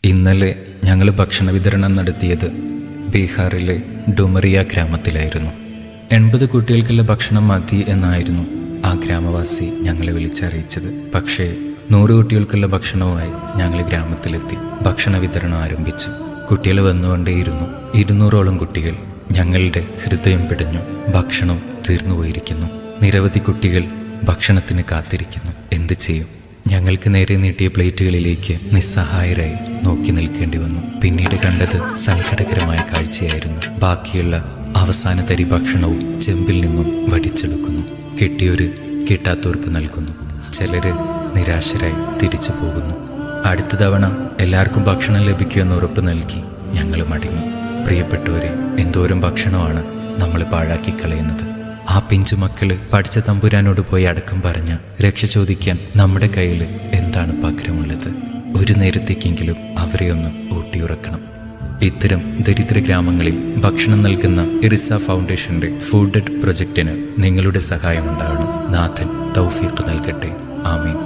ഇന്നലെ ഞങ്ങൾ ഭക്ഷണ വിതരണം നടത്തിയത് ബീഹാറിലെ ഡുമറിയ ഗ്രാമത്തിലായിരുന്നു. 80 കുട്ടികൾക്കുള്ള ഭക്ഷണം മതി എന്നായിരുന്നു ആ ഗ്രാമവാസി ഞങ്ങളെ വിളിച്ചറിയിച്ചത്. പക്ഷേ 100 കുട്ടികൾക്കുള്ള ഭക്ഷണവുമായി ഞങ്ങൾ ഗ്രാമത്തിലെത്തി ഭക്ഷണ വിതരണം ആരംഭിച്ചു. കുട്ടികൾ വന്നുകൊണ്ടേയിരുന്നു. 200ഓളം കുട്ടികൾ. ഞങ്ങളുടെ ഹൃദയം പിടഞ്ഞു. ഭക്ഷണം തീർന്നുപോയിരിക്കുന്നു. നിരവധി കുട്ടികൾ ഭക്ഷണത്തിന് കാത്തിരിക്കുന്നു. എന്ത് ചെയ്യും? ഞങ്ങൾക്ക് നേരെ നീട്ടിയ പ്ലേറ്റുകളിലേക്ക് നിസ്സഹായരായി നോക്കി നിൽക്കേണ്ടി വന്നു. പിന്നീട് കണ്ടത് സങ്കടകരമായ കാഴ്ചയായിരുന്നു. ബാക്കിയുള്ള അവസാന തരി ഭക്ഷണവും ചെമ്പിൽ നിന്നും വടിച്ചെടുക്കുന്നു. കിട്ടിയൊരു കിട്ടാത്തവർക്ക് നൽകുന്നു. ചിലര് നിരാശരായി തിരിച്ചു പോകുന്നു. അടുത്ത തവണ എല്ലാവർക്കും ഭക്ഷണം ലഭിക്കുമെന്ന് ഉറപ്പ് നൽകി ഞങ്ങൾ മടങ്ങി. പ്രിയപ്പെട്ടവരെ, എന്തോരം ഭക്ഷണമാണ് നമ്മൾ പാഴാക്കി കളയുന്നത്. ആ പിഞ്ചുമക്കള് പഠിച്ച തമ്പുരാനോട് പോയി അടക്കം പറഞ്ഞ രക്ഷ ചോദിക്കാൻ നമ്മുടെ കയ്യിൽ എന്താണ് പകരമുള്ളത്? ഒരു നേരത്തേക്കെങ്കിലും അവരെ ഒന്ന് ഊട്ടിയുറക്കണം. ഇത്തരം ദരിദ്ര ഗ്രാമങ്ങളിൽ ഭക്ഷണം നൽകുന്ന ഇറിസ ഫൗണ്ടേഷന്റെ ഫുഡ് പ്രൊജക്റ്റിന് നിങ്ങളുടെ സഹായം ഉണ്ടാവണം. നാഥൻ തൗഫീഖ് നൽകട്ടെ. ആമീൻ.